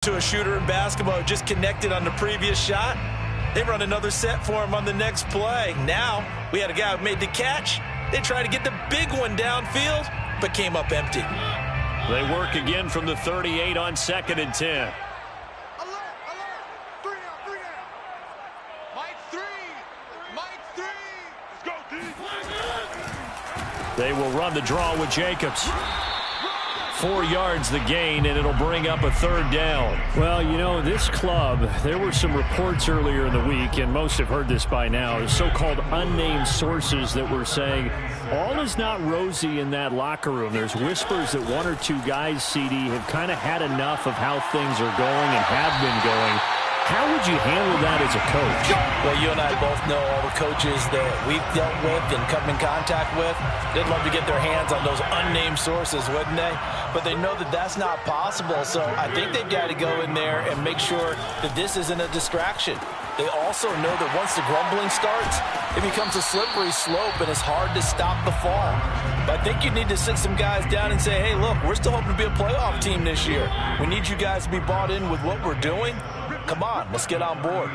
To a shooter in basketball who just connected on the previous shot. They run another set for him on the next play. Now, we had a guy who made the catch. They tried to get the big one downfield, but came up empty. They work again from the 38 on 2nd and 10. They will run the draw with Jacobs. 4 yards the gain, and it'll bring up a 3rd down. Well, you know, this club, there were some reports earlier in the week, and most have heard this by now, so-called unnamed sources that were saying all is not rosy in that locker room. There's whispers that 1 or 2 guys, CD, have kind of had enough of how things are going and have been going. How would you handle that as a coach? Well, you and I both know all the coaches that we've dealt with and come in contact with. They'd love to get their hands on those unnamed sources, wouldn't they? But they know that that's not possible, so I think they've got to go in there and make sure that this isn't a distraction. They also know that once the grumbling starts, it becomes a slippery slope, and it's hard to stop the fall. But I think you need to sit some guys down and say, hey, look, we're still hoping to be a playoff team this year. We need you guys to be bought in with what we're doing. Come on, let's get on board.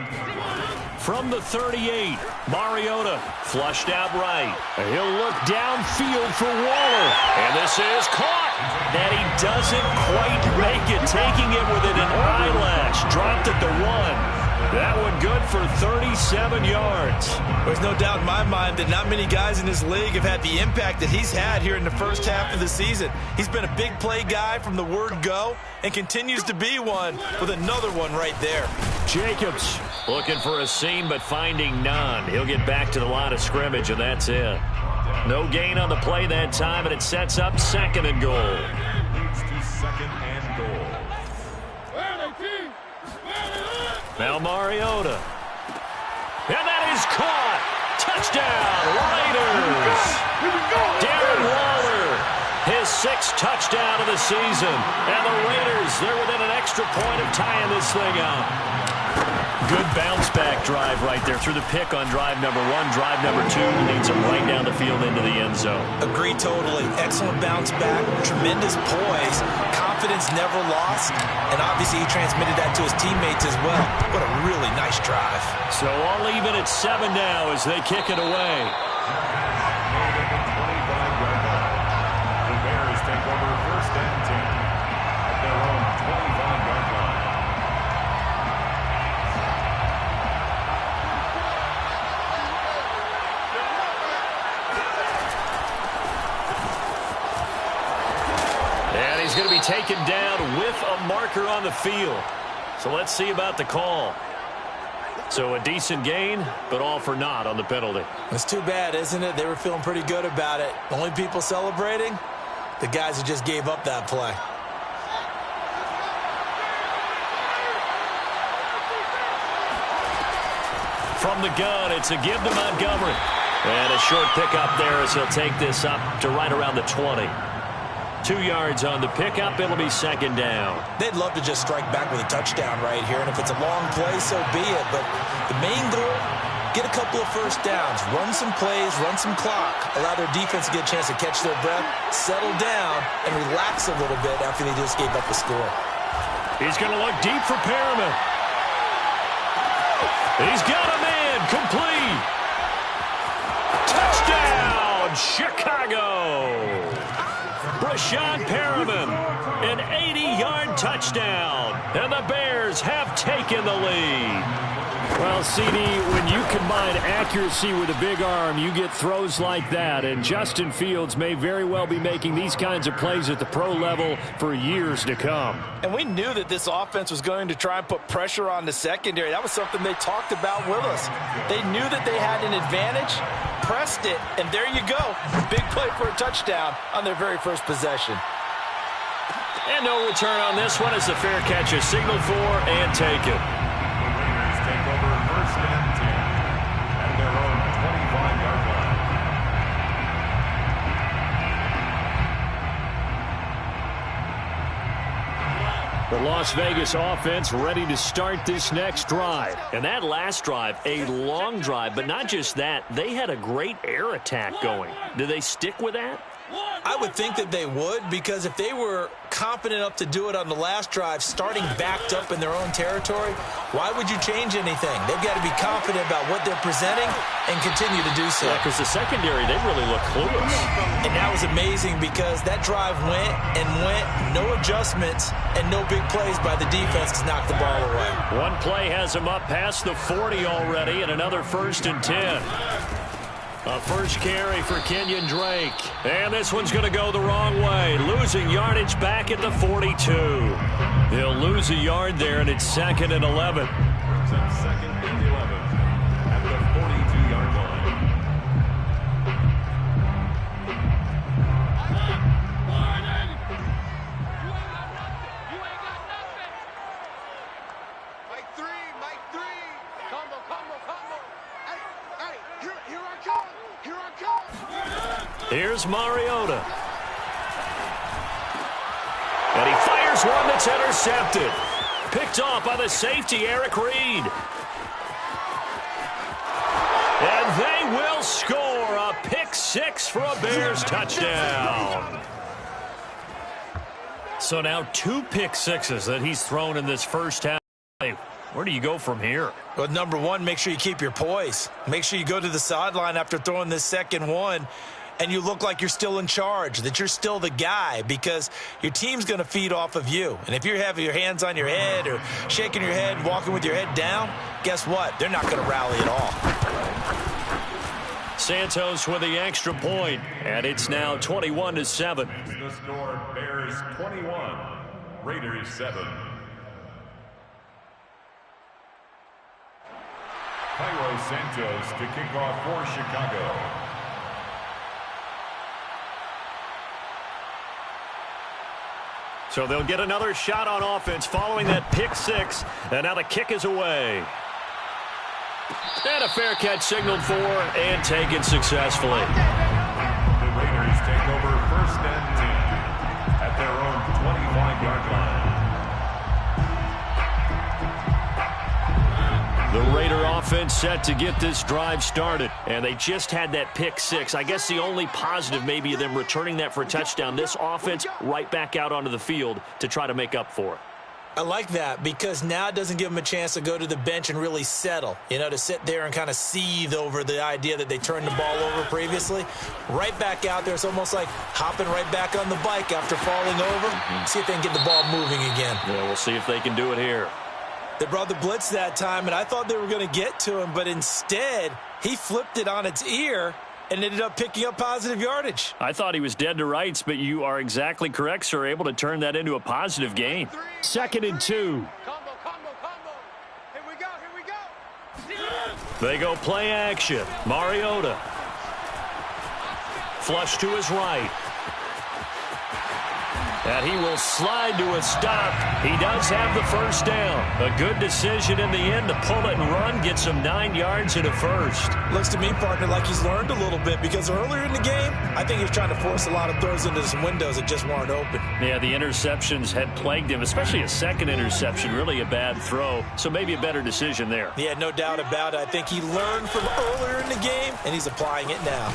From the 38, Mariota flushed out right. He'll look downfield for Waller. And this is caught. And he doesn't quite make it, taking it within an eyelash. Dropped at the 1. That one good for 37 yards. There's no doubt in my mind that not many guys in this league have had the impact that he's had here in the first half of the season. He's been a big play guy from the word go and continues to be one with another one right there. Jacobs looking for a seam but finding none. He'll get back to the line of scrimmage, and that's it. No gain on the play that time, and it sets up 2nd and goal. Leads to 2nd and goal. Now Mariota. And that is caught. Touchdown, Raiders. Darren Waller, his 6th touchdown of the season. And the Raiders, they're within an extra point of tying this thing up. Good bounce-back drive right there through the pick on drive number 1. Drive number 2 leads him right down the field into the end zone. Agree totally. Excellent bounce-back, tremendous poise, confidence never lost, and obviously he transmitted that to his teammates as well. What a really nice drive. So all even at 7 now as they kick it away. The Bears take over 1st and 10 at their own 25-yard line. And he's going to be taken down with a marker on the field. So let's see about the call. So a decent gain, but all for naught on the penalty. It's too bad, isn't it? They were feeling pretty good about it. The only people celebrating, the guys who just gave up that play. From the gun, it's a give to Montgomery. And a short pickup there as he'll take this up to right around the 20. 2 yards on the pickup. It'll be 2nd down. They'd love to just strike back with a touchdown right here, and if it's a long play, so be it. But the main goal, get a couple of first downs, run some plays, run some clock, allow their defense to get a chance to catch their breath, settle down, and relax a little bit after they just gave up the score. He's going to look deep for Perriman. He's got a man, complete. Touchdown, Chicago. Breshad Perriman, an 80-yard touchdown, and the Bears have taken the lead. Well, CD, when you combine accuracy with a big arm, you get throws like that, and Justin Fields may very well be making these kinds of plays at the pro level for years to come. And we knew that this offense was going to try and put pressure on the secondary. That was something they talked about with us. They knew that they had an advantage, pressed it, and there you go. Big play for a touchdown on their very first possession. And no return on this one as the fair catch is signaled for and taken. Take over 1st and 10 at their own 25-yard line. The Las Vegas offense ready to start this next drive. And that last drive, a long drive, but not just that, they had a great air attack going. Do they stick with that? I would think that they would, because if they were confident enough to do it on the last drive, starting backed up in their own territory, why would you change anything? They've got to be confident about what they're presenting and continue to do so. Yeah, because the secondary, they really look clueless. And that was amazing because that drive went and went, no adjustments, and no big plays by the defense to knock the ball away. One play has them up past the 40 already, and another 1st and 10. A first carry for Kenyon Drake. And this one's going to go the wrong way. Losing yardage back at the 42. He'll lose a yard there, and it's 2nd and 11. Second and 11 at the 42-yard line. Mike 3. Combo. Hey, here I come. Here's Mariota. And he fires one that's intercepted. Picked off by the safety, Eric Reed. And they will score a pick 6 for a Bears touchdown. So now 2 pick 6s that he's thrown in this first half. Where do you go from here? Well, number one, make sure you keep your poise. Make sure you go to the sideline after throwing this second one, and you look like you're still in charge, that you're still the guy, because your team's going to feed off of you. And if you're having your hands on your head or shaking your head, walking with your head down, guess what? They're not going to rally at all. Santos with the extra point, and it's now 21-7. The score, Bears 21, Raiders 7. Cairo Santos to kick off for Chicago. So they'll get another shot on offense following that pick 6, and now the kick is away. And a fair catch signaled for and taken successfully. The Raiders take over 1st and 10 at their own 25-yard line. The Raider offense set to get this drive started, and they just had that pick 6. I guess the only positive maybe of them returning that for a touchdown. This offense right back out onto the field to try to make up for it. I like that, because now it doesn't give them a chance to go to the bench and really settle, to sit there and kind of seethe over the idea that they turned the ball over previously. Right back out there. It's almost like hopping right back on the bike after falling over. See if they can get the ball moving again. Yeah, we'll see if they can do it here. They brought the blitz that time, and I thought they were going to get to him, but instead he flipped it on its ear and ended up picking up positive yardage. I thought he was dead to rights, but you are exactly correct, sir. Able to turn that into a positive gain. 2nd and 2. Combo. Here we go. They go play action. Mariota. Flush to his right. And he will slide to a stop. He does have the first down. A good decision in the end to pull it and run. Get some 9 yards and a first. Looks to me, partner, like he's learned a little bit, because earlier in the game, I think he was trying to force a lot of throws into some windows that just weren't open. Yeah, the interceptions had plagued him, especially a second interception, really a bad throw. So maybe a better decision there. Yeah, no doubt about it. I think he learned from earlier in the game, and he's applying it now.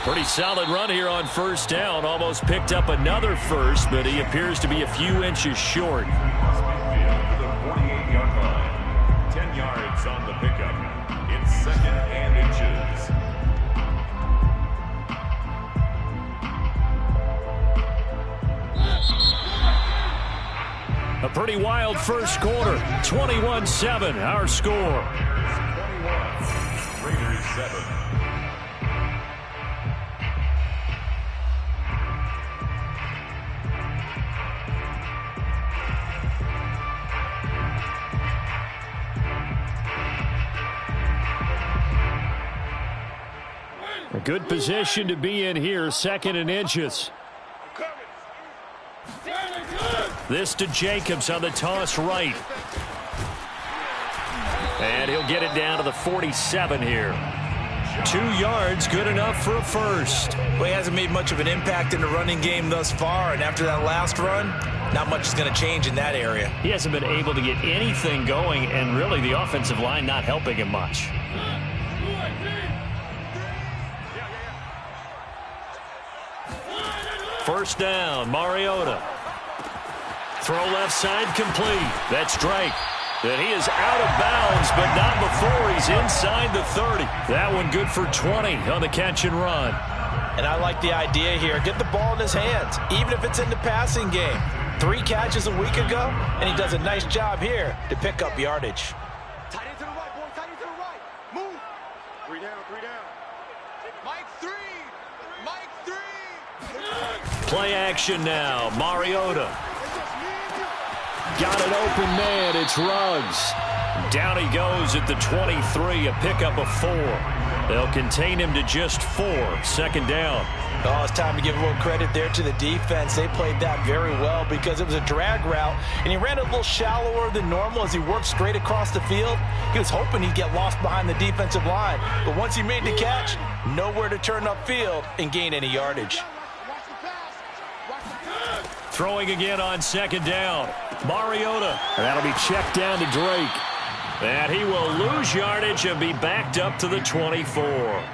Pretty solid run here on first down. Almost picked up another first, but he appears to be a few inches short. Smithfield to the 48-yard line. 10 yards on the pickup. It's 2nd and inches. A pretty wild first quarter. 21-7, our score. 21, Raiders 7. A good position to be in here, 2nd and inches. This to Jacobs on the toss right. And he'll get it down to the 47 here. 2 yards, good enough for a first. Well, he hasn't made much of an impact in the running game thus far, and after that last run, not much is going to change in that area. He hasn't been able to get anything going, and really the offensive line not helping him much. First down, Mariota. Throw left side complete. That's Drake. And he is out of bounds, but not before he's inside the 30. That one good for 20 on the catch and run. And I like the idea here. Get the ball in his hands, even if it's in the passing game. 3 catches a week ago, and he does a nice job here to pick up yardage. Tight end to the right, boy. Tight end to the right. Move. 3 down, 3 down. Mike 3. Mike 3. Play action now. Mariota. It's just me and you. Got an open man. It's Ruggs. Down he goes at the 23, a pickup of 4. They'll contain him to just 4. Second down. Oh, it's time to give a little credit there to the defense. They played that very well because it was a drag route, and he ran a little shallower than normal as he worked straight across the field. He was hoping he'd get lost behind the defensive line, but once he made the catch, nowhere to turn upfield and gain any yardage. Watch the pass. Watch the pass. Throwing again on second down. Mariota. And that'll be checked down to Drake. And he will lose yardage and be backed up to the 24.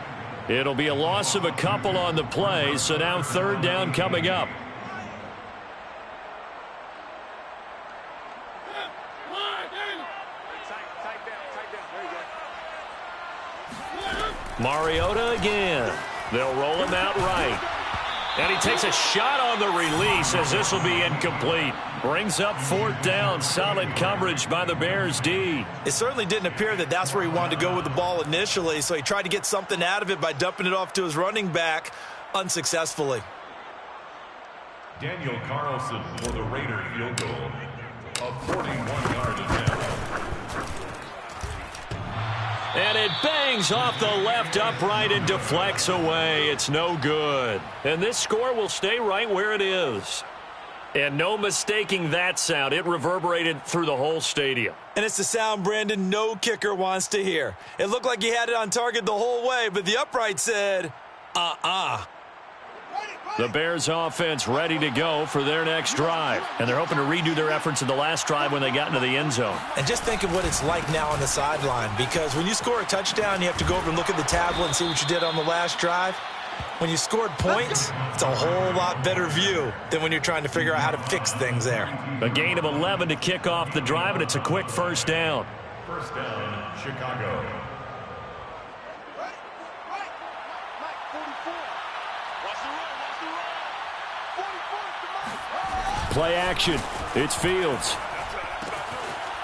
It'll be a loss of a couple on the play, so now third down coming up. Tight down. There you go. Mariota again. They'll roll him out right. And he takes a shot on the release as this will be incomplete. Brings up fourth down. Solid coverage by the Bears D. It certainly didn't appear that that's where he wanted to go with the ball initially, so he tried to get something out of it by dumping it off to his running back unsuccessfully. Daniel Carlson for the Raider field goal. A 41-yard attempt. And it bangs off the left upright and deflects away. It's no good. And this score will stay right where it is. And no mistaking that sound. It reverberated through the whole stadium. And it's the sound, Brandon, no kicker wants to hear. It looked like he had it on target the whole way, but the upright said, The Bears offense ready to go for their next drive. And they're hoping to redo their efforts in the last drive when they got into the end zone. And just think of what it's like now on the sideline, because when you score a touchdown, you have to go over and look at the tablet and see what you did on the last drive. When you scored points, it's a whole lot better view than when you're trying to figure out how to fix things there. A gain of 11 to kick off the drive, and it's a quick first down. First down, Chicago. Right. Mike 44. Watch the run. 44 to Mike. Play action. It's Fields.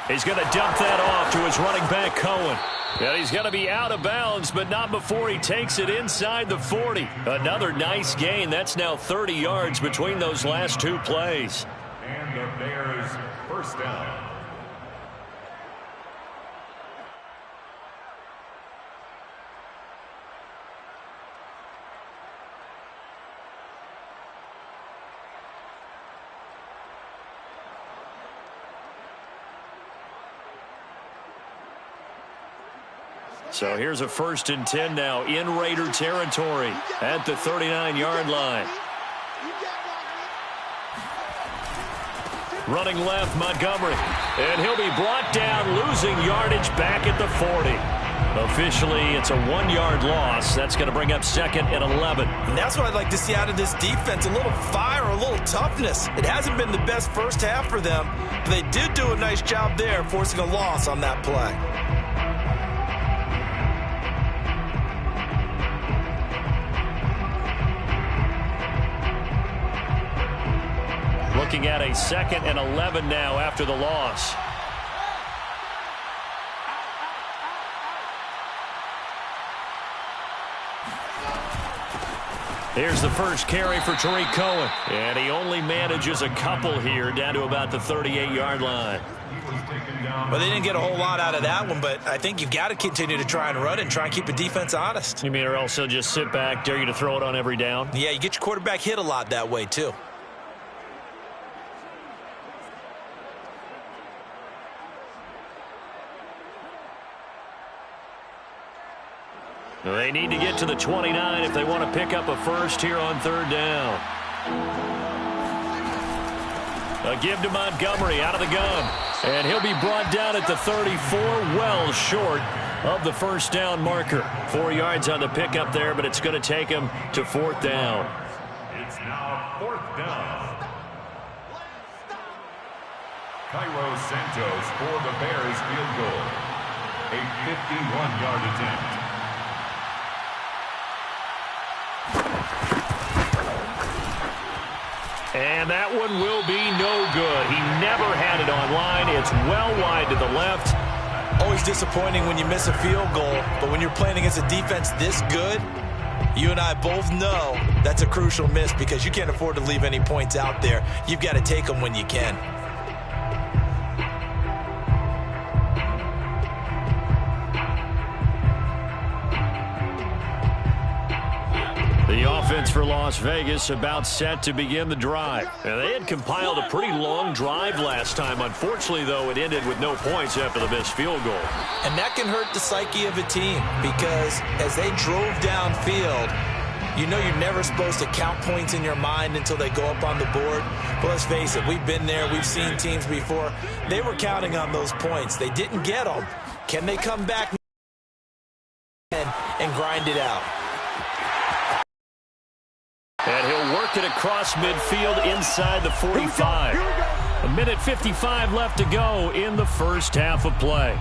He's going to dump that off to his running back, Cohen. And he's going to be out of bounds, but not before he takes it inside the 40. Another nice gain. That's now 30 yards between those last 2 plays. And the Bears first down. So here's a 1st and 10 now in Raider territory at the 39-yard line. Running left, Montgomery. And he'll be brought down, losing yardage back at the 40. Officially, it's a 1-yard loss. That's going to bring up 2nd and 11. And that's what I'd like to see out of this defense, a little fire, a little toughness. It hasn't been the best first half for them, but they did do a nice job there, forcing a loss on that play. Looking at a 2nd and 11 now after the loss. Here's the first carry for Tariq Cohen. And he only manages a couple here down to about the 38-yard line. Well, they didn't get a whole lot out of that one, but I think you've got to continue to try and run and try and keep the defense honest. You mean or else they'll just sit back, dare you to throw it on every down? Yeah, you get your quarterback hit a lot that way, too. They need to get to the 29 if they want to pick up a first here on 3rd down. A give to Montgomery out of the gun. And he'll be brought down at the 34, well short of the first down marker. 4 yards on the pickup there, but it's going to take him to 4th down. It's now 4th down. Cairo Santos for the Bears field goal. A 51-yard attempt. And that one will be no good. He never had it on line. It's well wide to the left. Always disappointing when you miss a field goal, but when you're playing against a defense this good, you and I both know that's a crucial miss because you can't afford to leave any points out there. You've got to take them when you can. The offense for Las Vegas about set to begin the drive. Now, they had compiled a pretty long drive last time. Unfortunately, though, it ended with no points after the missed field goal. And that can hurt the psyche of a team because as they drove downfield, you know you're never supposed to count points in your mind until they go up on the board. But let's face it, we've been there. We've seen teams before. They were counting on those points. They didn't get them. Can they come back and grind it out? And he'll work it across midfield inside the 45. A minute 55 left to go in the first half of play.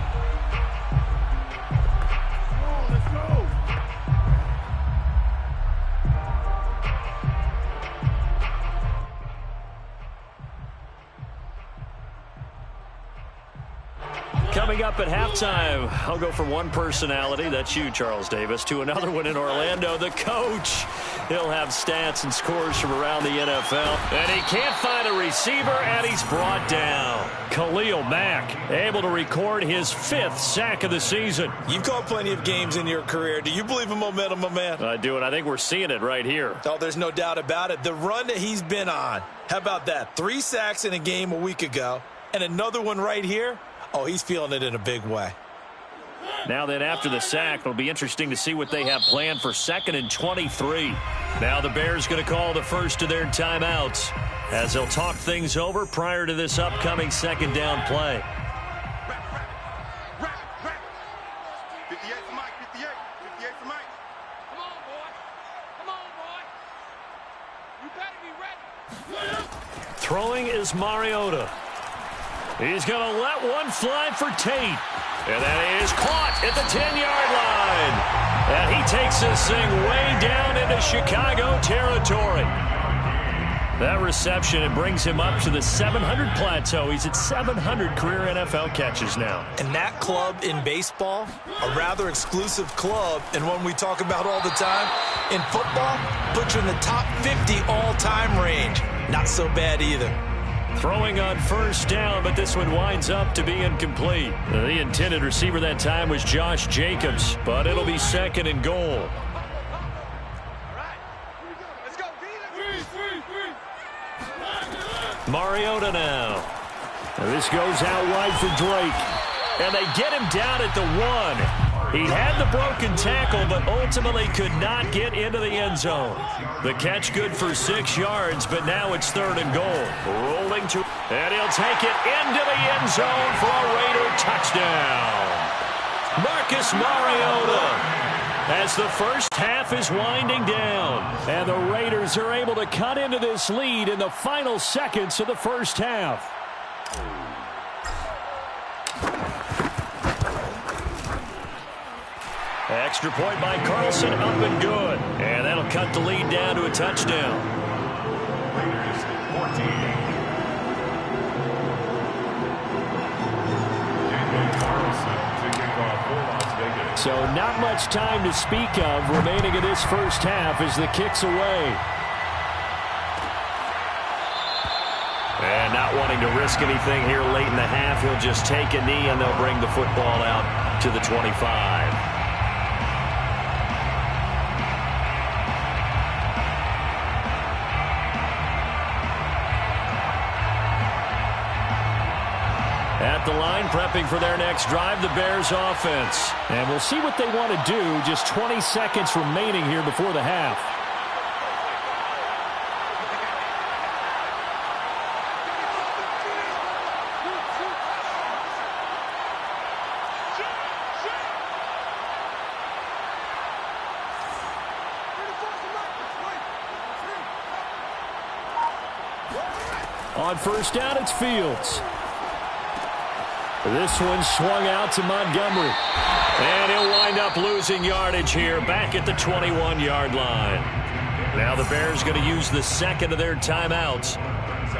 Coming up at halftime, I'll go from one personality, that's you, Charles Davis, to another one in Orlando, the coach. He'll have stats and scores from around the NFL. And he can't find a receiver, and he's brought down. Khalil Mack, able to record his 5th sack of the season. You've called plenty of games in your career. Do you believe in momentum, my man? I do, and I think we're seeing it right here. Oh, there's no doubt about it. The run that he's been on, how about that? 3 sacks in a game a week ago, and another one right here. Oh, he's feeling it in a big way. Now then, after the sack, it'll be interesting to see what they have planned for 2nd and 23. Now the Bears going to call the first of their timeouts as they'll talk things over prior to this upcoming 2nd down play. 58 for Mike, 58. 58 for Mike. Come on, boy. Come on, boy. You better be ready. Throwing is Mariota. He's going to let one fly for Tate. And that is caught at the 10-yard line. And he takes this thing way down into Chicago territory. That reception, it brings him up to the 700 plateau. He's at 700 career NFL catches now. And that club in baseball, a rather exclusive club, and one we talk about all the time. In football, puts you in the top 50 all-time range. Not so bad either. Throwing on first down, but this one winds up to be incomplete. The intended receiver that time was Josh Jacobs, but it'll be 2nd and goal. Mariota now. This goes out wide for Drake. And they get him down at the 1. He had the broken tackle, but ultimately could not get into the end zone. The catch good for 6 yards, but now it's 3rd and goal. Rolling to, and he'll take it into the end zone for a Raider touchdown. Marcus Mariota, as the first half is winding down, and the Raiders are able to cut into this lead in the final seconds of the first half. Extra point by Carlson, up and good. And that'll cut the lead down to a touchdown. Raiders 14. Daniel Carlson to kick off for Las Vegas. So not much time to speak of remaining in this first half as the kick's away. And not wanting to risk anything here late in the half, he'll just take a knee and they'll bring the football out to the 25. At the line, prepping for their next drive, the Bears offense. And we'll see what they want to do. Just 20 seconds remaining here before the half. On first down, it's Fields. This one swung out to Montgomery. And he'll wind up losing yardage here back at the 21-yard line. Now the Bears going to use the second of their timeouts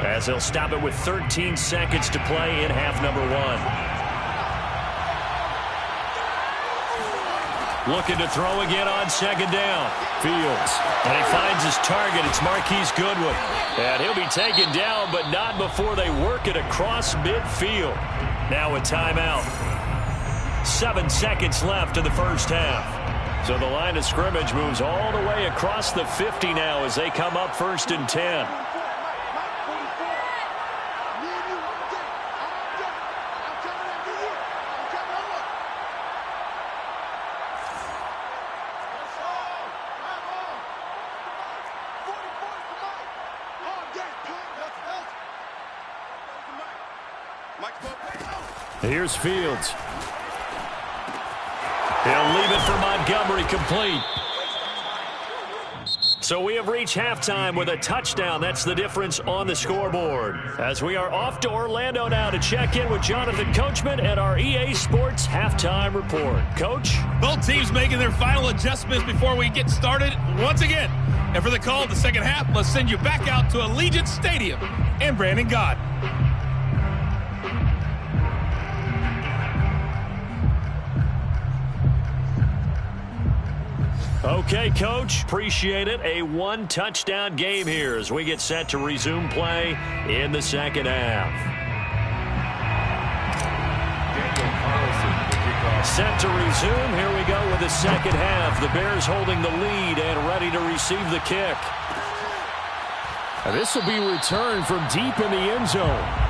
as they'll stop it with 13 seconds to play in half number 1. Looking to throw again on second down. Fields. And he finds his target. It's Marquise Goodwin. And he'll be taken down, but not before they work it across midfield. Now a timeout. 7 seconds left in the first half. So the line of scrimmage moves all the way across the 50 now as they come up 1st and 10. Here's Fields. He'll leave it for Montgomery, complete. So we have reached halftime with a touchdown. That's the difference on the scoreboard. As we are off to Orlando now to check in with Jonathan Coachman and our EA Sports Halftime Report. Coach? Both teams making their final adjustments before we get started once again. And for the call of the second half, let's send you back out to Allegiant Stadium and Brandon Gott. Okay, Coach. Appreciate it. A one-touchdown game here as we get set to resume play in the second half. Set to resume. Here we go with the second half. The Bears holding the lead and ready to receive the kick. And this will be returned from deep in the end zone.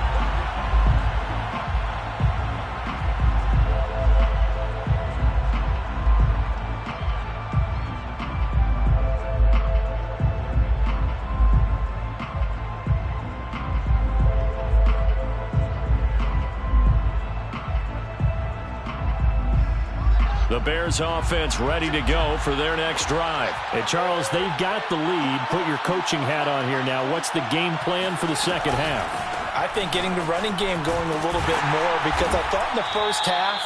The Bears offense ready to go for their next drive. Hey, Charles, they've got the lead. Put your coaching hat on here now. What's the game plan for the second half? I think getting the running game going a little bit more, because I thought in the first half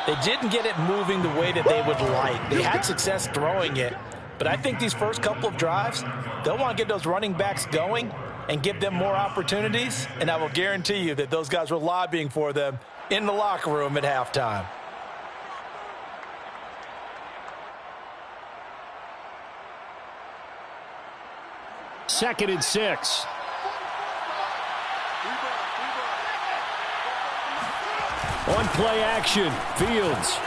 they didn't get it moving the way that they would like. They had success throwing it, but I think these first couple of drives, they'll want to get those running backs going and give them more opportunities, and I will guarantee you that those guys were lobbying for them in the locker room at halftime. Second and 6. On play action, Fields.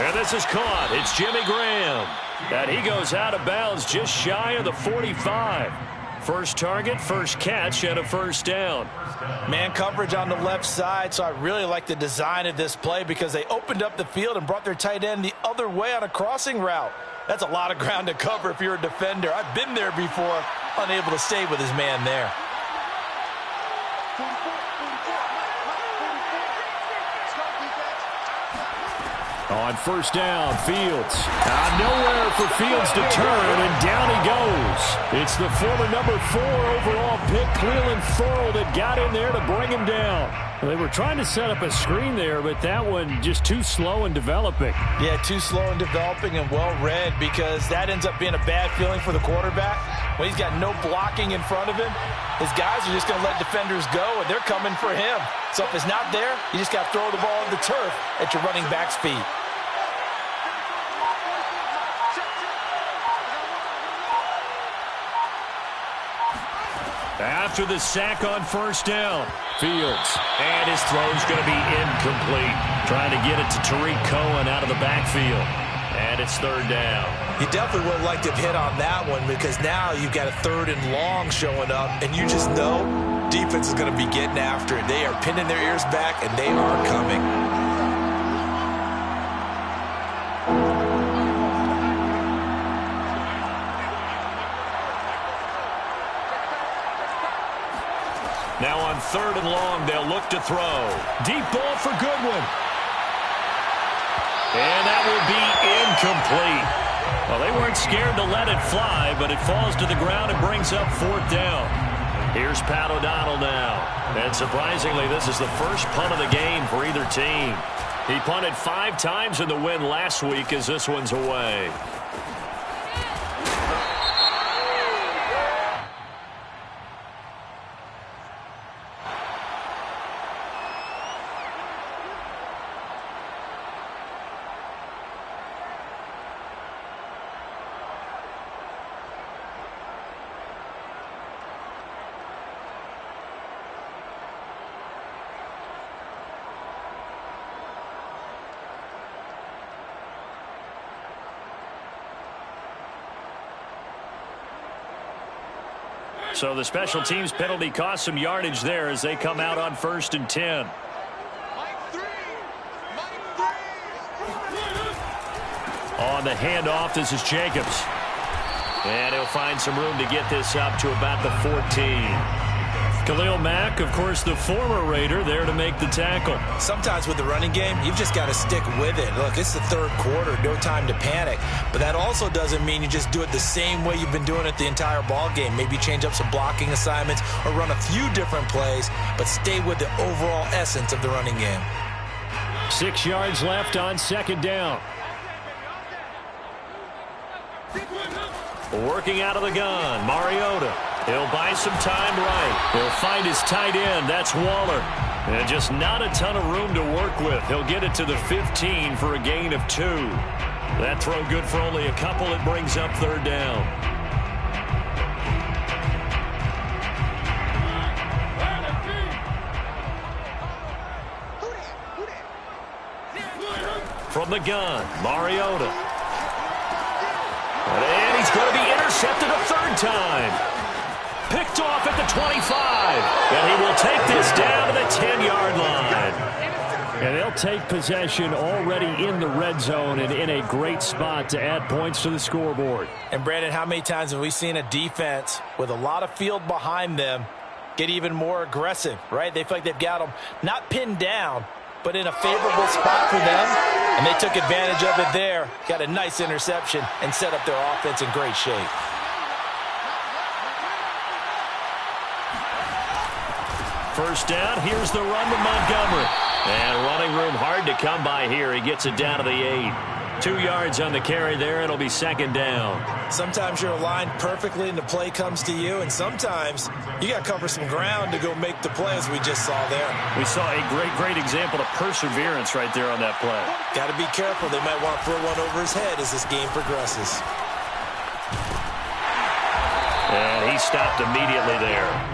And this is caught. It's Jimmy Graham. And he goes out of bounds just shy of the 45. First target, first catch, and a first down. Man coverage on the left side, so I really like the design of this play because they opened up the field and brought their tight end the other way on a crossing route. That's a lot of ground to cover if you're a defender. I've been there before, unable to stay with his man there. On first down, Fields. Nowhere for Fields to turn, and down he goes. It's the former number 4 overall pick, Clelin Ferrell, that got in there to bring him down. Well, they were trying to set up a screen there, but that one just too slow in developing. Yeah, too slow in developing and well read, because that ends up being a bad feeling for the quarterback. When he's got no blocking in front of him, his guys are just going to let defenders go, and they're coming for him. So if it's not there, you just got to throw the ball on the turf at your running back's feet. After the sack on first down, Fields. And his throw's going to be incomplete. Trying to get it to Tariq Cohen out of the backfield. And it's third down. You definitely would like to have hit on that one, because now you've got a third and long showing up, and you just know defense is going to be getting after it. They are pinning their ears back, and they are coming. Now on third and long, they'll look to throw. Deep ball for Goodwin. And that will be incomplete. Well, they weren't scared to let it fly, but it falls to the ground and brings up 4th down. Here's Pat O'Donnell now. And surprisingly, this is the first punt of the game for either team. He punted 5 times in the win last week as this one's away. So the special teams penalty cost some yardage there as they come out on 1st and 10. On the handoff, this is Jacobs. And he'll find some room to get this up to about the 14. Khalil Mack, of course, the former Raider, there to make the tackle. Sometimes with the running game, you've just got to stick with it. Look, it's the 3rd quarter, no time to panic. But that also doesn't mean you just do it the same way you've been doing it the entire ball game. Maybe change up some blocking assignments or run a few different plays, but stay with the overall essence of the running game. 6 yards left on 2nd down. Working out of the gun, Mariota. He'll buy some time right. He'll find his tight end. That's Waller. And just not a ton of room to work with. He'll get it to the 15 for a gain of 2. That throw good for only a couple. It brings up 3rd down. From the gun, Mariota. And he's going to be intercepted a 3rd time. Picked off at the 25. And he will take this down to the 10-yard line. And they'll take possession already in the red zone and in a great spot to add points to the scoreboard. And, Brandon, how many times have we seen a defense with a lot of field behind them get even more aggressive, right? They feel like they've got them not pinned down, but in a favorable spot for them. And they took advantage of it there. Got a nice interception and set up their offense in great shape. First down, here's the run to Montgomery. And running room hard to come by here. He gets it down to the 8. 2 yards on the carry there. It'll be 2nd down. Sometimes you're aligned perfectly and the play comes to you, and sometimes you got to cover some ground to go make the play, as we just saw there. We saw a great example of perseverance right there on that play. Got to be careful. They might want to throw one over his head as this game progresses. And he stopped immediately there.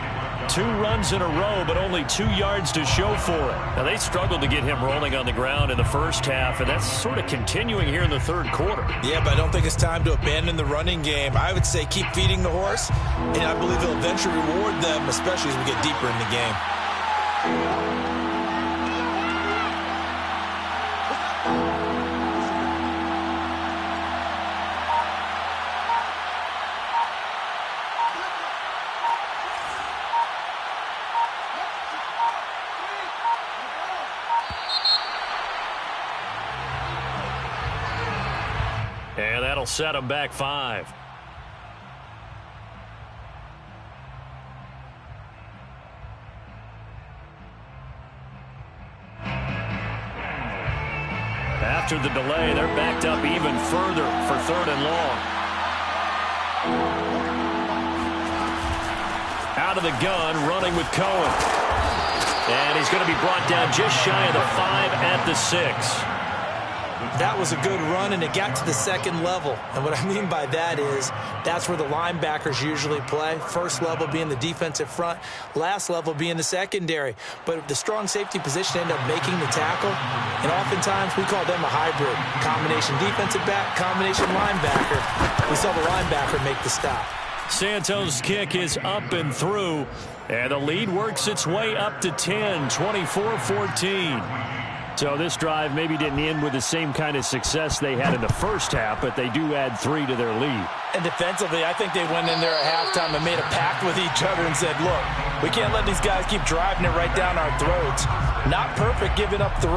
2 runs in a row, but only 2 yards to show for it. Now, they struggled to get him rolling on the ground in the first half, and that's sort of continuing here in the 3rd quarter. Yeah, but I don't think it's time to abandon the running game. I would say keep feeding the horse, and I believe it'll eventually reward them, especially as we get deeper in the game. And that'll set him back 5. After the delay, they're backed up even further for 3rd and long. Out of the gun, running with Cohen. And he's going to be brought down just shy of the 5 at the 6. That was a good run, and it got to the 2nd level. And what I mean by that is that's where the linebackers usually play. First level being the defensive front, last level being the secondary. But the strong safety position ended up making the tackle, and oftentimes we call them a hybrid. Combination defensive back, combination linebacker. We saw the linebacker make the stop. Santos' kick is up and through, and the lead works its way up to 10, 24-14. So this drive maybe didn't end with the same kind of success they had in the first half, but they do add 3 to their lead. And defensively, I think they went in there at halftime and made a pact with each other and said, look, we can't let these guys keep driving it right down our throats. Not perfect giving up 3,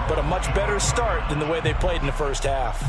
but a much better start than the way they played in the first half.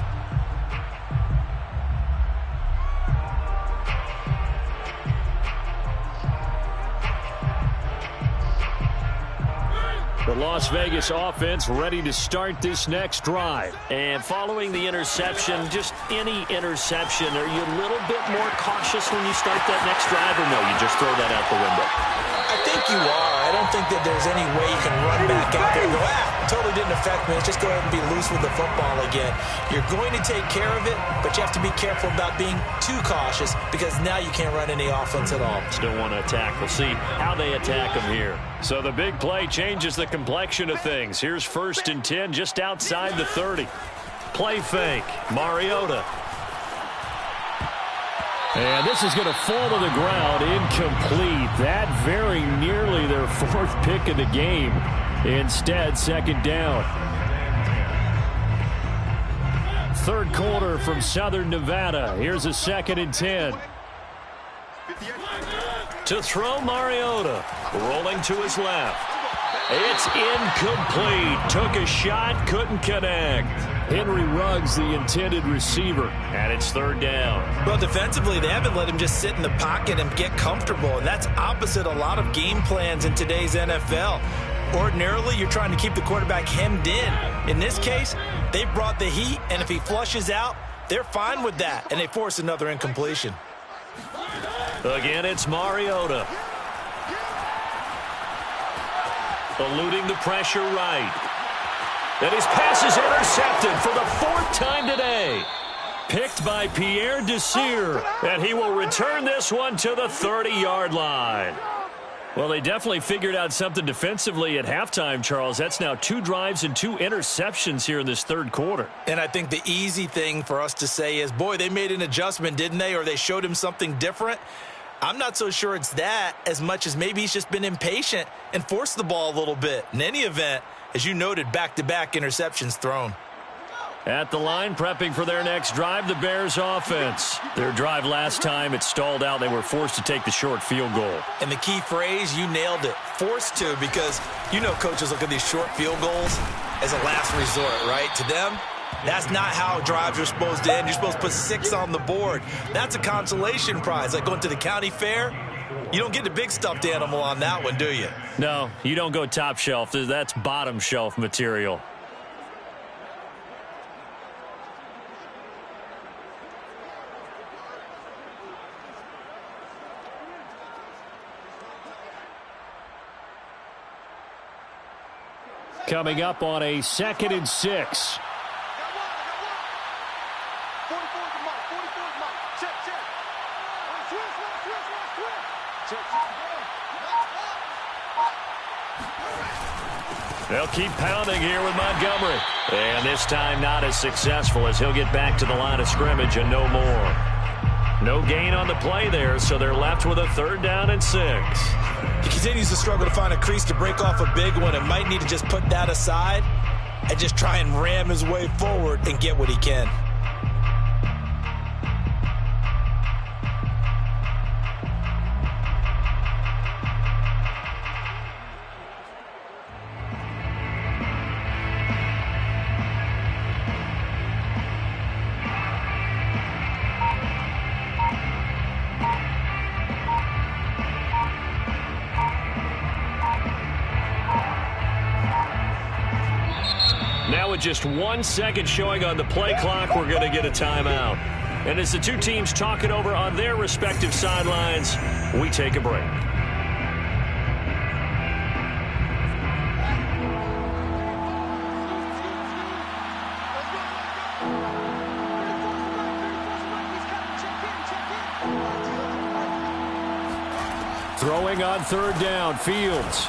The Las Vegas offense ready to start this next drive. And following the interception, just any interception, are you a little bit more cautious when you start that next drive, or no, you just throw that out the window? I think you are. I don't think that there's any way you can run back out there and go, totally didn't affect me. Let's just go ahead and be loose with the football again. You're going to take care of it, but you have to be careful about being too cautious because now you can't run any offense at all. Still want to attack. We'll see how they attack them here. So the big play changes the complexion of things. Here's 1st and 10 just outside the 30. Play fake. Mariota. And this is going to fall to the ground, incomplete. That very nearly their 4th pick of the game. Instead, 2nd down. 3rd quarter from Southern Nevada. Here's a 2nd and 10. To throw Mariota. Rolling to his left. It's incomplete. Took a shot, couldn't connect. Henry Ruggs, the intended receiver. And it's 3rd down. Well, defensively, they haven't let him just sit in the pocket and get comfortable, and that's opposite a lot of game plans in today's NFL. Ordinarily, you're trying to keep the quarterback hemmed in. In this case, they brought the heat, and if he flushes out, they're fine with that, and they force another incompletion. Again, it's Mariota. Eluding the pressure right. And his pass is intercepted for the 4th time today. Picked by Pierre Desir. And he will return this one to the 30-yard line. Well, they definitely figured out something defensively at halftime, Charles. That's now 2 drives and 2 interceptions here in this 3rd quarter. And I think the easy thing for us to say is, boy, they made an adjustment, didn't they? Or they showed him something different. I'm not so sure it's that as much as maybe he's just been impatient and forced the ball a little bit. In any event, as you noted, back-to-back interceptions thrown. At the line, prepping for their next drive, the Bears offense. Their drive last time, it stalled out. They were forced to take the short field goal. And the key phrase, you nailed it, forced to, because you know coaches look at these short field goals as a last resort, right? To them, that's not how drives are supposed to end. You're supposed to put 6 on the board. That's a consolation prize, like going to the county fair. You don't get the big stuffed animal on that one, do you? No, you don't go top shelf. That's bottom shelf material. Coming up on a 2nd and 6. They'll keep pounding here with Montgomery. And this time not as successful as he'll get back to the line of scrimmage and no more. No gain on the play there, so they're left with a 3rd down and 6. He continues to struggle to find a crease to break off a big one and might need to just put that aside and just try and ram his way forward and get what he can. Now with just 1 second showing on the play clock, we're going to get a timeout. And as the 2 teams talk it over on their respective sidelines, we take a break. Throwing on 3rd down, Fields.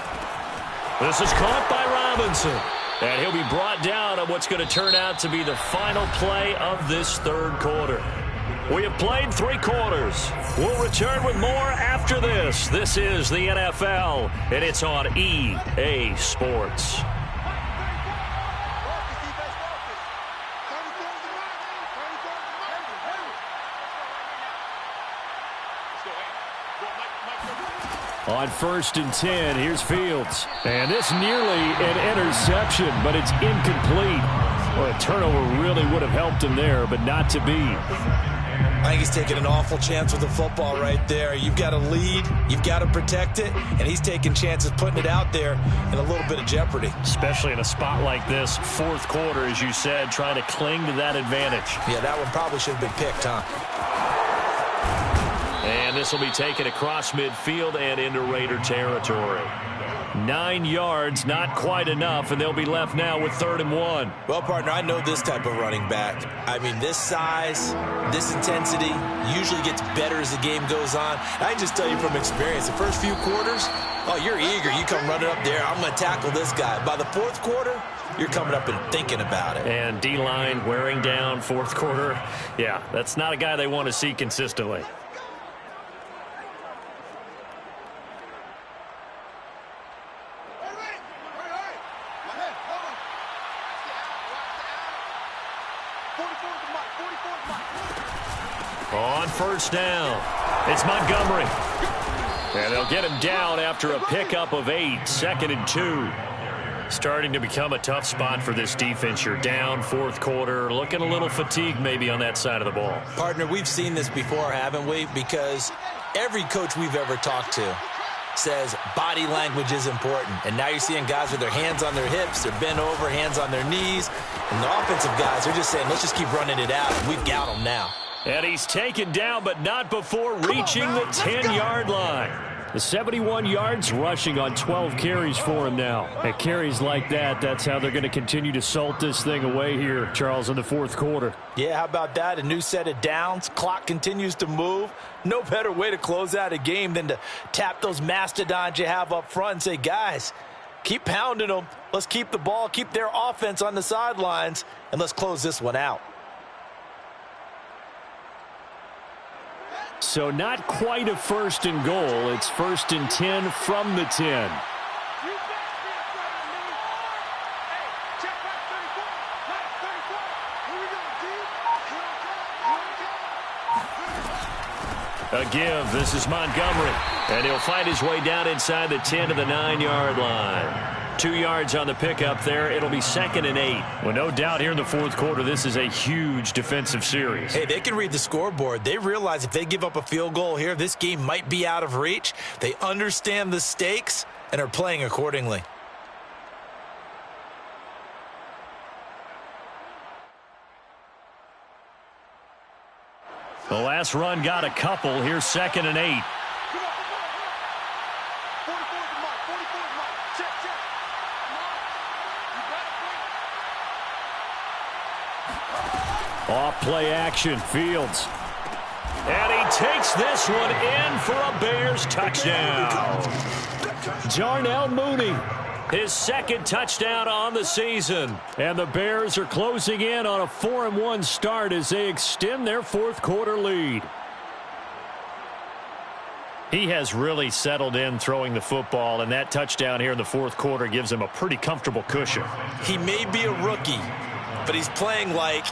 This is caught by Robinson. And he'll be brought down on what's going to turn out to be the final play of this 3rd quarter. We have played 3 quarters. We'll return with more after this. This is the NFL, and it's on EA Sports. on 1st and 10. Here's Fields. And this nearly an interception, but it's incomplete. Well, a turnover really would have helped him there, but not to be. I think he's taking an awful chance with the football right there. You've got to lead, you've got to protect it, and he's taking chances putting it out there in a little bit of jeopardy. Especially in a spot like this, 4th quarter, as you said, trying to cling to that advantage. Yeah, that one probably should have been picked, huh? And this will be taken across midfield and into Raider territory. 9 yards, not quite enough, and they'll be left now with 3rd and 1. Well, partner, I know this type of running back. I mean, this size, this intensity usually gets better as the game goes on. I can just tell you from experience, the first few quarters, oh, you're eager. You come running up there, I'm going to tackle this guy. By the 4th quarter, you're coming up and thinking about it. And D-line wearing down 4th quarter. Yeah, that's not a guy they want to see consistently. On 1st down, it's Montgomery. And they'll get him down after a pickup of 8, 2nd and 2. Starting to become a tough spot for this defense. You're down 4th quarter, looking a little fatigued maybe on that side of the ball. Partner, we've seen this before, haven't we? Because every coach we've ever talked to says body language is important. And now you're seeing guys with their hands on their hips, they're bent over, hands on their knees. And the offensive guys are just saying, let's just keep running it out. We've got them now. And he's taken down, but not before reaching the 10-yard line. The 71 yards rushing on 12 carries for him now. At carries like that, that's how they're going to continue to salt this thing away here, Charles, in the 4th quarter. Yeah, how about that? A new set of downs. Clock continues to move. No better way to close out a game than to tap those mastodons you have up front and say, guys, keep pounding them. Let's keep the ball, keep their offense on the sidelines, and let's close this one out. So not quite a 1st and goal. It's 1st and 10 from the 10. A give. This is Montgomery. And he'll fight his way down inside the 10 to the 9-yard line. 2 yards on the pickup there. It'll be 2nd and 8. Well, no doubt here in the 4th quarter, this is a huge defensive series. Hey, they can read the scoreboard. They realize if they give up a field goal here, this game might be out of reach. They understand the stakes and are playing accordingly. The last run got a couple. Here's 2nd and 8. Off play action, Fields. And he takes this one in for a Bears touchdown. Darnell Mooney, his 2nd touchdown on the season. And the Bears are closing in on a 4-1 start as they extend their 4th quarter lead. He has really settled in throwing the football, and that touchdown here in the 4th quarter gives him a pretty comfortable cushion. He may be a rookie, but he's playing like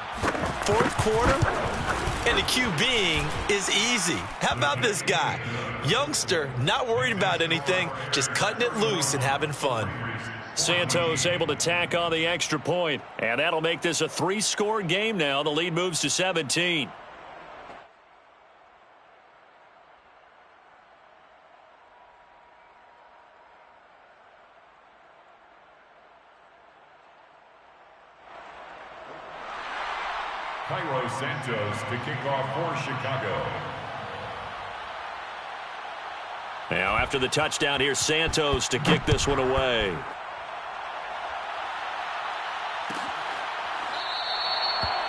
4th quarter, and the QBing is easy. How about this guy? Youngster, not worried about anything, just cutting it loose and having fun. Santos able to tack on the extra point, and that'll make this a 3-score game now. The lead moves to 17. Cairo Santos to kick off for Chicago. Now after the touchdown, here's Santos to kick this one away.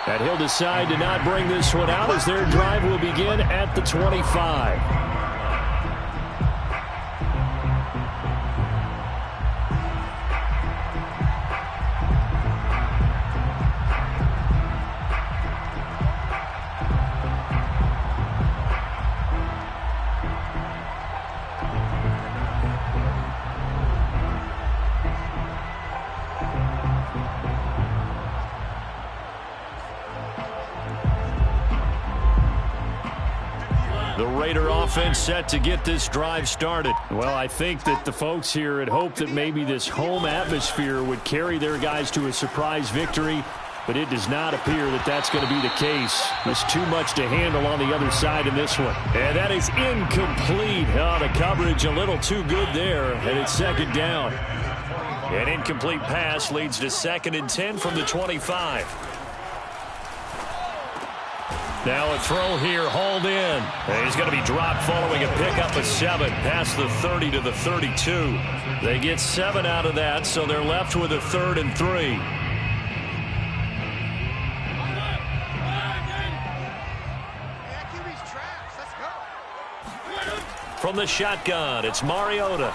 And he'll decide to not bring this one out as their drive will begin at the 25. Raider offense set to get this drive started. Well, I think that the folks here had hoped that maybe this home atmosphere would carry their guys to a surprise victory, but it does not appear that that's going to be the case. There's too much to handle on the other side in this one. And that is incomplete. Oh, the coverage a little too good there, and it's second down. An incomplete pass leads to 2nd and 10 from the 25. Now a throw here, hauled in. And he's going to be dropped following a pickup of 7 past the 30 to the 32. They get 7 out of that, so they're left with a 3rd and 3. From the shotgun, it's Mariota.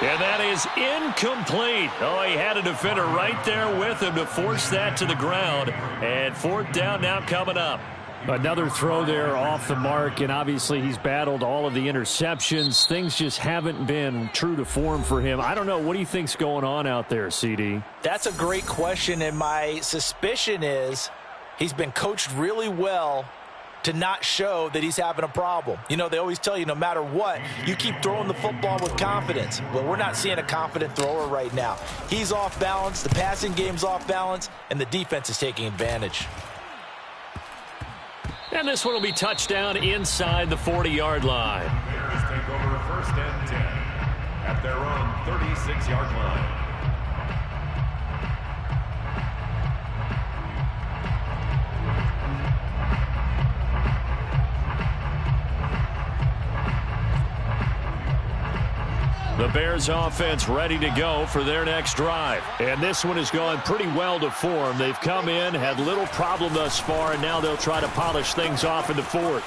And that is incomplete. Oh, he had a defender right there with him to force that to the ground. And 4th down now coming up. Another throw there off the mark, and obviously he's battled all of the interceptions. Things just haven't been true to form for him. I don't know. What do you think's going on out there, CD? That's a great question, and my suspicion is he's been coached really well to not show that he's having a problem. You know, they always tell you no matter what, you keep throwing the football with confidence. Well, we're not seeing a confident thrower right now. He's off balance, the passing game's off balance, and the defense is taking advantage. And this one will be touchdown inside the 40-yard line. Bears take over 1st and 10 at their own 36-yard line. The Bears offense ready to go for their next drive. And this one is going pretty well to form. They've come in, had little problem thus far, and now they'll try to polish things off in the 4th.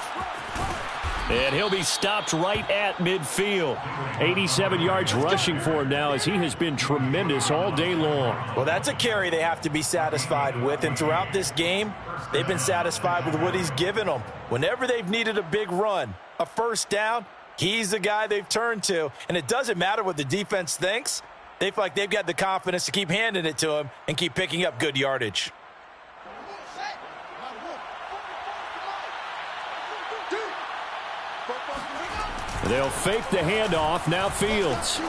And he'll be stopped right at midfield. 87 yards rushing for him now as he has been tremendous all day long. Well, that's a carry they have to be satisfied with. And throughout this game, they've been satisfied with what he's given them. Whenever they've needed a big run, a 1st down, he's the guy they've turned to, and it doesn't matter what the defense thinks. They feel like they've got the confidence to keep handing it to him and keep picking up good yardage. They'll fake the handoff, now Fields.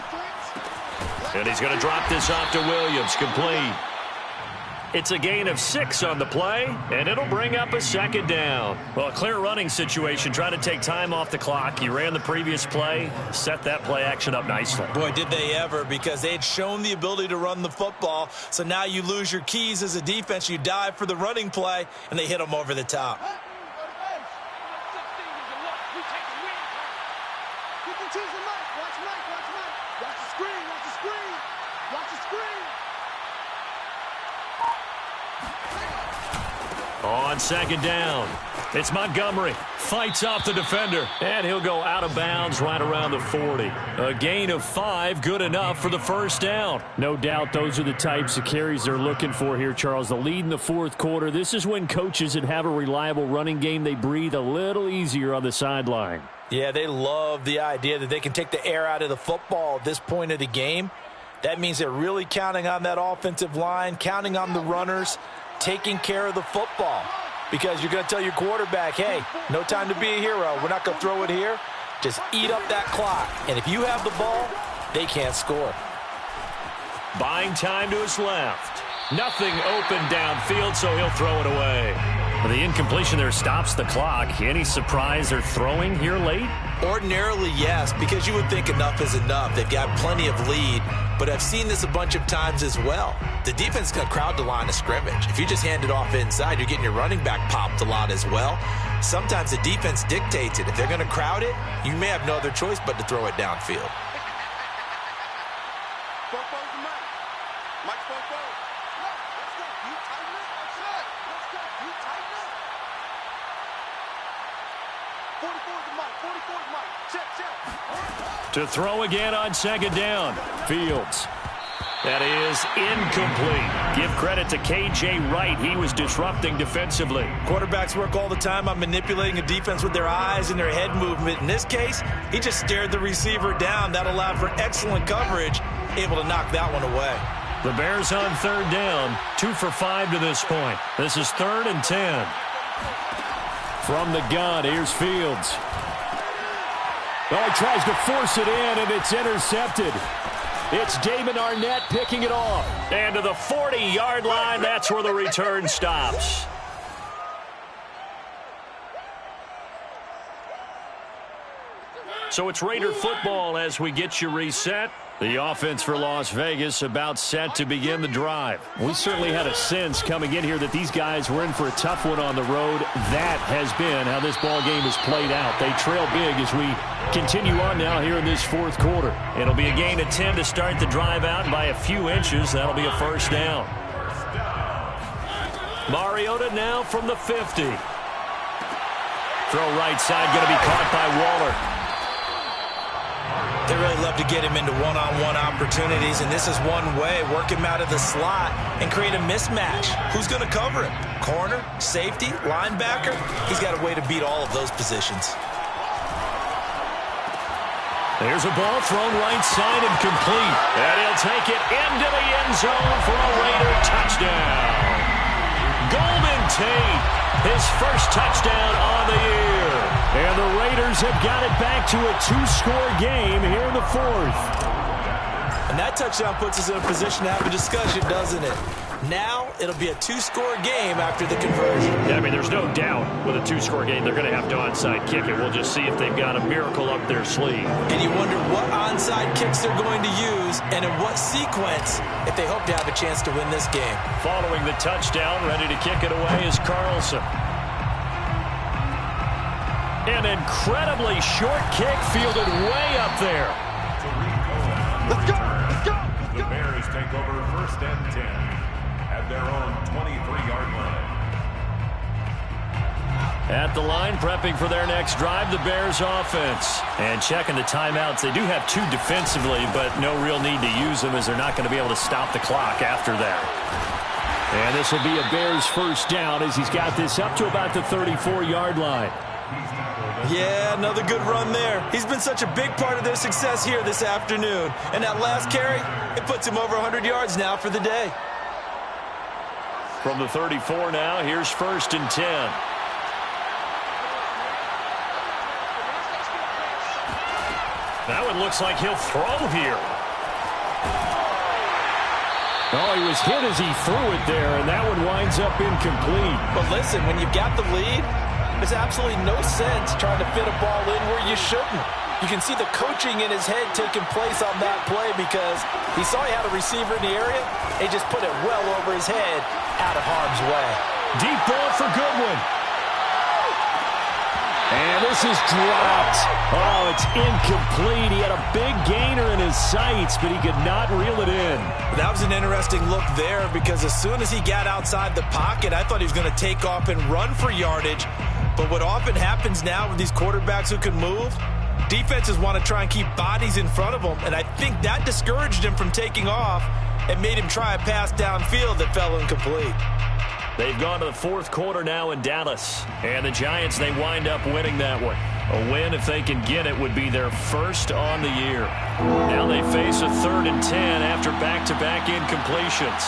And he's going to drop this off to Williams, complete. It's a gain of 6 on the play, and it'll bring up a 2nd down. Well, a clear running situation, trying to take time off the clock. He ran the previous play, set that play action up nicely. Boy, did they ever, because they had shown the ability to run the football. So now you lose your keys as a defense. You dive for the running play, and they hit them over the top. On 2nd down, it's Montgomery. Fights off the defender, and he'll go out of bounds right around the 40. A gain of 5, good enough for the 1st down. No doubt those are the types of carries they're looking for here, Charles. The lead in the 4th quarter. This is when coaches that have a reliable running game, they breathe a little easier on the sideline. Yeah, they love the idea that they can take the air out of the football at this point of the game. That means they're really counting on that offensive line, counting on the runners, taking care of the football, because you're going to tell your quarterback, hey, no time to be a hero. We're not going to throw it here. Just eat up that clock. And if you have the ball, they can't score. Buying time to his left. Nothing open downfield, so he'll throw it away. The incompletion there stops the clock. Any surprise they're throwing here late? Ordinarily, yes, because you would think enough is enough. They've got plenty of lead, but I've seen this a bunch of times as well. The defense is going to crowd the line of scrimmage. If you just hand it off inside, you're getting your running back popped a lot as well. Sometimes the defense dictates it. If they're going to crowd it, you may have no other choice but to throw it downfield. To throw again on 2nd down. Fields. That is incomplete. Give credit to K.J. Wright. He was disrupting defensively. Quarterbacks work all the time on manipulating a defense with their eyes and their head movement. In this case, he just stared the receiver down. That allowed for excellent coverage, able to knock that one away. The Bears on 3rd down, 2 for 5 to this point. This is 3rd and 10. From the gun, here's Fields. Well, he tries to force it in, and it's intercepted. It's Damon Arnett picking it off. And to the 40-yard line, that's where the return stops. So it's Raider football as we get you reset. The offense for Las Vegas about set to begin the drive. We certainly had a sense coming in here that these guys were in for a tough one on the road. That has been how this ball game has played out. They trail big as we continue on now here in this fourth quarter. It'll be a gain of 10 to start the drive out, and by a few inches, that'll be a first down. Mariota now from the 50. Throw right side, going to be caught by Waller. They really love to get him into one-on-one opportunities, and this is one way. Work him out of the slot and create a mismatch. Who's going to cover him? Corner, safety, linebacker? He's got a way to beat all of those positions. There's a ball thrown right side and complete. And he'll take it into the end zone for a Raider touchdown. Golden Tate, his first touchdown on the year. And the Raiders have got it back to a two-score game here in the fourth. And that touchdown puts us in a position to have a discussion, doesn't it? Now it'll be a two-score game after the conversion. Yeah, I mean, there's no doubt with a two-score game they're going to have to onside kick it. We'll just see if they've got a miracle up their sleeve. And you wonder what onside kicks they're going to use and in what sequence if they hope to have a chance to win this game. Following the touchdown, ready to kick it away is Carlson. An incredibly short kick fielded way up there. Let's go! Let's go! The Bears take over first and 10 at their own 23-yard line. At the line, prepping for their next drive, the Bears offense. And checking the timeouts. They do have two defensively, but no real need to use them as they're not going to be able to stop the clock after that. And this will be a Bears first down as he's got this up to about the 34-yard line. Yeah, another good run there. He's been such a big part of their success here this afternoon. And that last carry, it puts him over 100 yards now for the day. From the 34 now, here's first and 10. That one looks like he'll throw here. Oh, he was hit as he threw it there, and that one winds up incomplete. But listen, when you've got the lead, there's absolutely no sense trying to fit a ball in where you shouldn't. You can see the coaching in his head taking place on that play because he saw he had a receiver in the area. He just put it well over his head out of harm's way. Deep ball for Goodwin. And this is dropped. Oh, it's incomplete. He had a big gainer in his sights, but he could not reel it in. That was an interesting look there because as soon as he got outside the pocket, I thought he was going to take off and run for yardage. But what often happens now with these quarterbacks who can move, defenses want to try and keep bodies in front of them, and I think that discouraged him from taking off and made him try a pass downfield that fell incomplete. They've gone to the fourth quarter now in Dallas, and the Giants, they wind up winning that one. A win, if they can get it, would be their first on the year. Now they face a 3rd and 10 after back-to-back incompletions.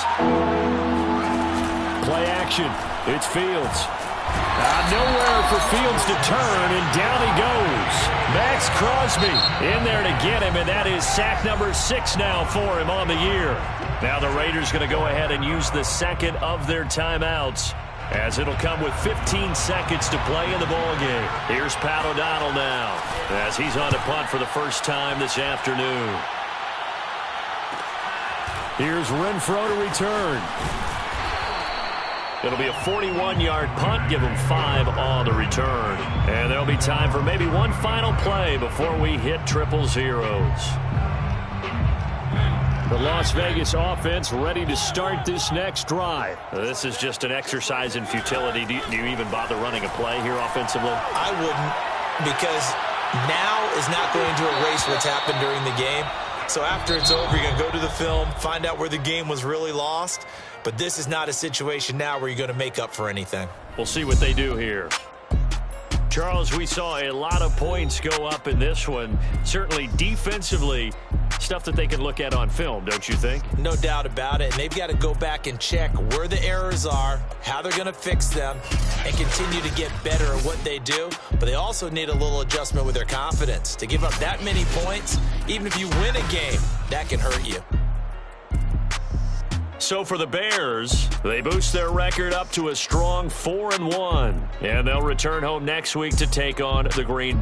Play action. It's Fields. Nowhere for Fields to turn, and down he goes. Max Crosby in there to get him, and that is sack number 6 now for him on the year. Now the Raiders going to go ahead and use the second of their timeouts, as it'll come with 15 seconds to play in the ballgame. Here's Pat O'Donnell now, as he's on to punt for the first time this afternoon. Here's Renfro to return. It'll be a 41-yard punt, give them 5 on the return. And there'll be time for maybe one final play before we hit triple zeros. The Las Vegas offense ready to start this next drive. This is just an exercise in futility. Do you even bother running a play here offensively? I wouldn't, because now is not going to erase what's happened during the game. So after it's over, you're going to go to the film, find out where the game was really lost. But this is not a situation now where you're going to make up for anything. We'll see what they do here. Charles, we saw a lot of points go up in this one. Certainly defensively, stuff that they can look at on film, don't you think? No doubt about it. And they've got to go back and check where the errors are, how they're going to fix them, and continue to get better at what they do. But they also need a little adjustment with their confidence. To give up that many points, even if you win a game, that can hurt you. So for the Bears, they boost their record up to a strong 4-1. And they'll return home next week to take on the Green Bay.